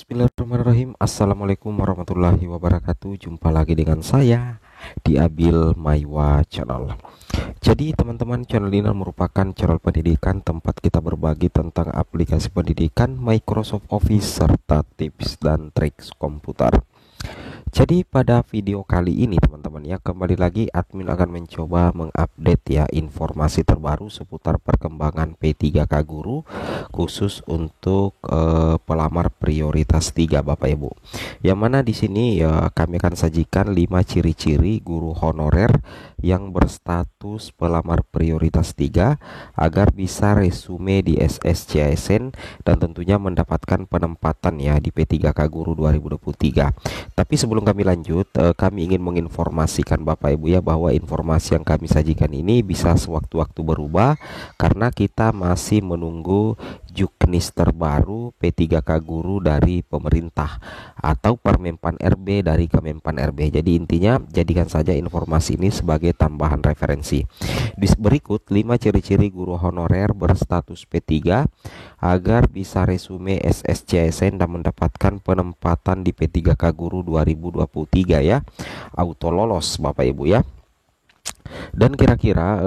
Bismillahirrahmanirrahim. Assalamualaikum warahmatullahi wabarakatuh. Jumpa lagi dengan saya di Abil Maiwa Channel. Jadi teman-teman, channel ini merupakan channel pendidikan tempat kita berbagi tentang aplikasi pendidikan, Microsoft Office, serta tips dan trik komputer. Jadi pada video kali ini teman-teman ya, kembali lagi admin akan mencoba mengupdate ya informasi terbaru seputar perkembangan P3K Guru khusus untuk pelamar prioritas 3 Bapak Ibu. Yang mana di sini ya kami akan sajikan 5 ciri-ciri guru honorer yang berstatus pelamar prioritas 3 agar bisa resume di SSCASN dan tentunya mendapatkan penempatan ya di P3K Guru 2023. Tapi sebelum kami lanjut, kami ingin menginformasikan Bapak Ibu ya bahwa informasi yang kami sajikan ini bisa sewaktu-waktu berubah karena kita masih menunggu juknis terbaru P3K Guru dari pemerintah atau Permenpan RB dari Kemenpan RB. Jadi intinya jadikan saja informasi ini sebagai tambahan referensi. Berikut 5 ciri-ciri guru honorer berstatus P3 agar bisa resume SSCASN dan mendapatkan penempatan di P3K Guru 2023 ya. Auto lolos Bapak Ibu ya. Dan kira-kira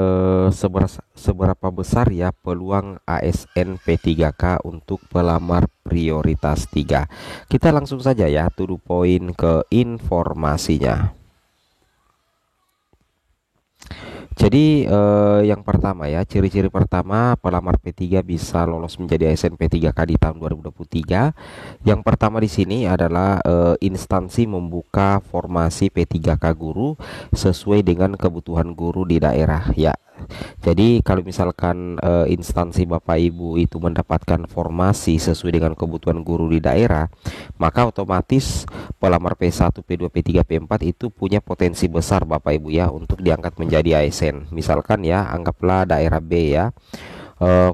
seberapa besar ya peluang ASN P3K untuk pelamar prioritas 3? Kita langsung saja ya to the point ke informasinya. Jadi yang pertama ya, ciri-ciri pertama pelamar P3 bisa lolos menjadi ASN P3K di tahun 2023. Yang pertama di sini adalah instansi membuka formasi P3K Guru sesuai dengan kebutuhan guru di daerah ya. Jadi kalau misalkan instansi Bapak Ibu itu mendapatkan formasi sesuai dengan kebutuhan guru di daerah, maka otomatis pelamar P1, P2, P3, P4 itu punya potensi besar Bapak Ibu ya untuk diangkat menjadi ASN. Misalkan ya, anggaplah daerah B ya.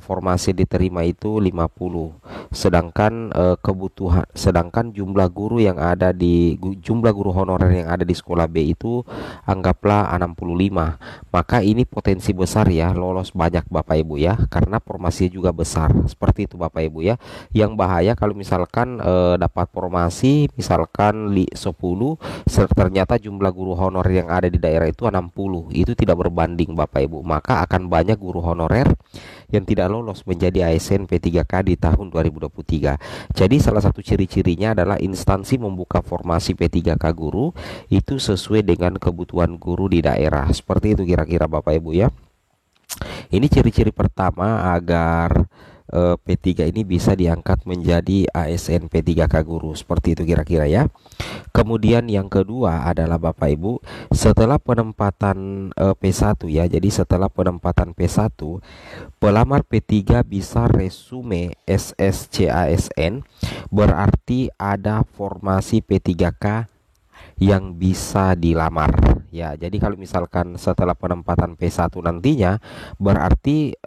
Formasi diterima itu 50, sedangkan sedangkan jumlah guru yang ada di jumlah guru honorer yang ada di sekolah B itu anggaplah 65, maka ini potensi besar ya lolos banyak Bapak Ibu ya, karena formasinya juga besar seperti itu Bapak Ibu ya. Yang bahaya kalau misalkan dapat formasi misalkan 10, ternyata jumlah guru honorer yang ada di daerah itu 60, itu tidak berbanding Bapak Ibu, maka akan banyak guru honorer yang tidak lolos menjadi ASN P3K di tahun 2023. Jadi salah satu ciri-cirinya adalah instansi membuka formasi P3K Guru itu sesuai dengan kebutuhan guru di daerah. Seperti itu kira-kira Bapak Ibu ya. Ini ciri-ciri pertama agar P3 ini bisa diangkat menjadi ASN P3K Guru. Seperti itu kira-kira ya. Kemudian yang kedua adalah Bapak Ibu, setelah penempatan P1 ya. Jadi setelah penempatan P1, pelamar P3 bisa resume SSCASN, berarti ada formasi P3K yang bisa dilamar ya. Jadi kalau misalkan setelah penempatan P1 nantinya, berarti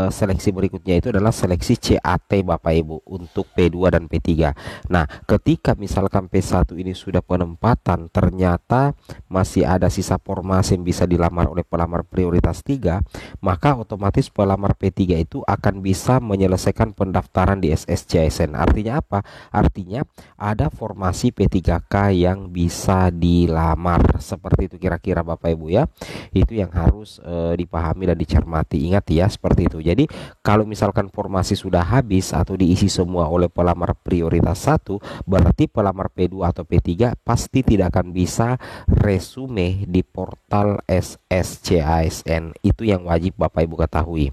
seleksi berikutnya itu adalah seleksi CAT Bapak Ibu untuk P2 dan P3. Nah, ketika misalkan P1 ini sudah penempatan, ternyata masih ada sisa formasi yang bisa dilamar oleh pelamar prioritas 3, maka otomatis pelamar P3 itu akan bisa menyelesaikan pendaftaran di SSCASN. Artinya apa? Artinya ada formasi P3K yang bisa dilamar. Seperti itu kira-kira Bapak Ibu ya. Itu yang harus dipahami dan dicermati. Ingat ya, seperti itu. Jadi kalau misalkan formasi sudah habis atau diisi semua oleh pelamar prioritas 1, berarti pelamar P2 atau P3 pasti tidak akan bisa resume di portal SSCASN. Itu yang wajib Bapak Ibu ketahui.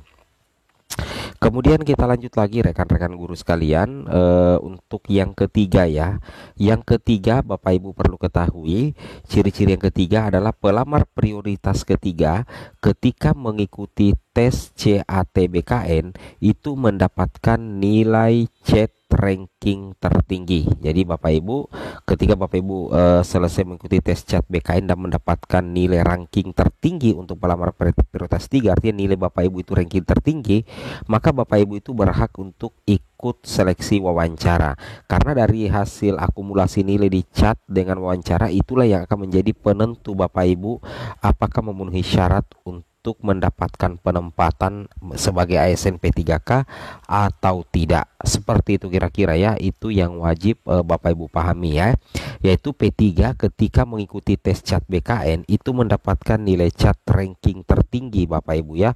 Kemudian kita lanjut lagi rekan-rekan guru sekalian, untuk yang ketiga ya. Yang ketiga Bapak Ibu perlu ketahui, ciri-ciri yang ketiga adalah pelamar prioritas ketiga ketika mengikuti tes CAT-BKN itu mendapatkan nilai CAT ranking tertinggi. Jadi Bapak Ibu, ketika Bapak Ibu selesai mengikuti tes CAT BKN dan mendapatkan nilai ranking tertinggi untuk pelamar prioritas 3, artinya nilai Bapak Ibu itu ranking tertinggi, maka Bapak Ibu itu berhak untuk ikut seleksi wawancara. Karena dari hasil akumulasi nilai di CAT dengan wawancara itulah yang akan menjadi penentu Bapak Ibu apakah memenuhi syarat untuk untuk mendapatkan penempatan sebagai ASN P3K atau tidak. Seperti itu kira-kira ya, itu yang wajib Bapak Ibu pahami ya. Yaitu P3 ketika mengikuti tes CAT BKN itu mendapatkan nilai CAT ranking tertinggi Bapak Ibu ya,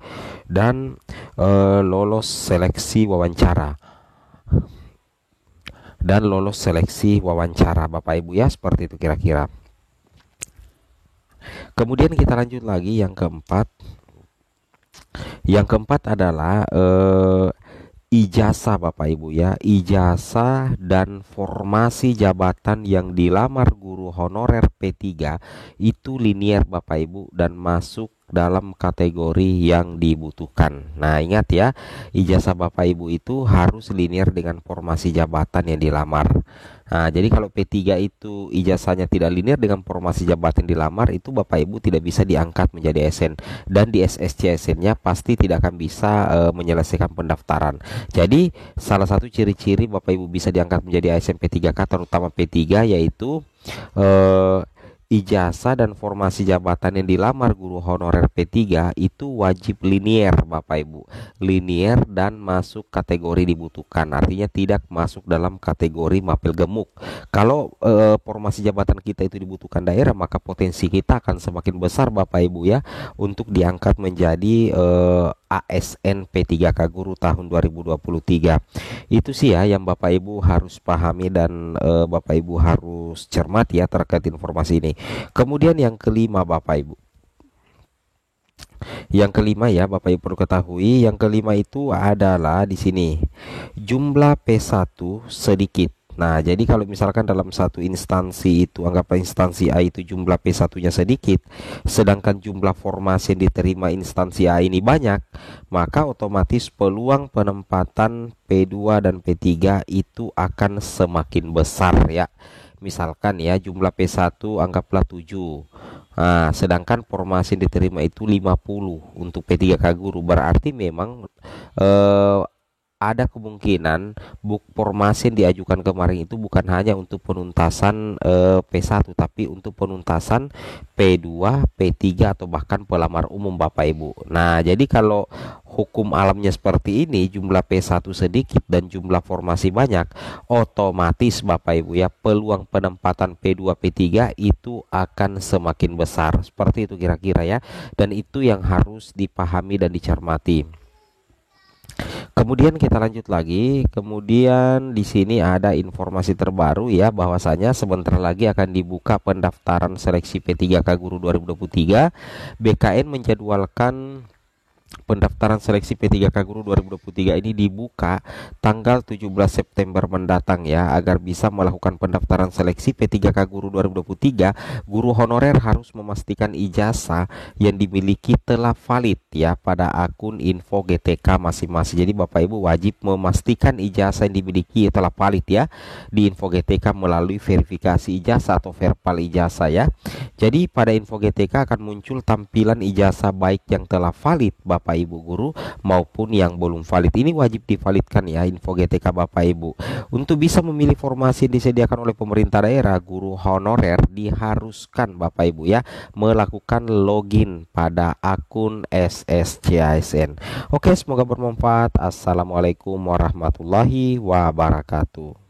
dan lolos seleksi wawancara Bapak Ibu ya, seperti itu kira-kira. Kemudian kita lanjut lagi yang keempat. Yang keempat adalah ijazah Bapak Ibu ya, ijazah dan formasi jabatan yang dilamar guru honorer P3 itu linear Bapak Ibu dan masuk dalam kategori yang dibutuhkan. Nah, ingat ya, ijazah Bapak Ibu itu harus linear dengan formasi jabatan yang dilamar. Nah, jadi kalau P3 itu ijazahnya tidak linear dengan formasi jabatan yang dilamar, itu Bapak Ibu tidak bisa diangkat menjadi ASN, dan di SSC-nya pasti tidak akan bisa menyelesaikan pendaftaran. Jadi salah satu ciri-ciri Bapak Ibu bisa diangkat menjadi ASN P3K terutama P3 yaitu ijazah dan formasi jabatan yang dilamar guru honorer P3 itu wajib linear Bapak Ibu, linear dan masuk kategori dibutuhkan, artinya tidak masuk dalam kategori mapel gemuk. Kalau formasi jabatan kita itu dibutuhkan daerah, maka potensi kita akan semakin besar Bapak Ibu ya untuk diangkat menjadi ASN P3K Guru tahun 2023. Itu sih ya yang Bapak Ibu harus pahami dan Bapak Ibu harus cermati ya terkait informasi ini. Kemudian yang kelima Bapak Ibu. Yang kelima ya Bapak Ibu perlu ketahui, yang kelima itu adalah di sini jumlah P1 sedikit. Nah, jadi kalau misalkan dalam satu instansi itu, anggaplah instansi A itu jumlah P1-nya sedikit, sedangkan jumlah formasi yang diterima instansi A ini banyak, maka otomatis peluang penempatan P2 dan P3 itu akan semakin besar ya. Misalkan ya jumlah P1 anggaplah 7. Nah, sedangkan formasi yang diterima itu 50 untuk P3K Guru, berarti memang ada kemungkinan formasi yang diajukan kemarin itu bukan hanya untuk penuntasan P1 tapi untuk penuntasan P2, P3 atau bahkan pelamar umum Bapak Ibu. Nah, jadi kalau hukum alamnya seperti ini, jumlah P1 sedikit dan jumlah formasi banyak, otomatis Bapak Ibu ya peluang penempatan P2, P3 itu akan semakin besar. Seperti itu kira-kira ya. Dan itu yang harus dipahami dan dicermati. Kemudian kita lanjut lagi. Kemudian di sini ada informasi terbaru ya, bahwasanya sebentar lagi akan dibuka pendaftaran seleksi P3K Guru 2023. BKN menjadwalkan pendaftaran seleksi P3K Guru 2023 ini dibuka tanggal 17 September mendatang ya. Agar bisa melakukan pendaftaran seleksi P3K Guru 2023, guru honorer harus memastikan ijazah yang dimiliki telah valid ya pada akun info GTK masing-masing. Jadi Bapak Ibu wajib memastikan ijazah yang dimiliki telah valid ya di info GTK melalui verifikasi ijazah atau verbal ijazah ya. Jadi pada info GTK akan muncul tampilan ijazah baik yang telah valid Bapak Ibu guru maupun yang belum valid. Ini wajib divalidkan ya info GTK Bapak Ibu. Untuk bisa memilih formasi yang disediakan oleh pemerintah daerah, guru honorer diharuskan Bapak Ibu ya melakukan login pada akun SSCASN. Oke, semoga bermanfaat. Assalamualaikum warahmatullahi wabarakatuh.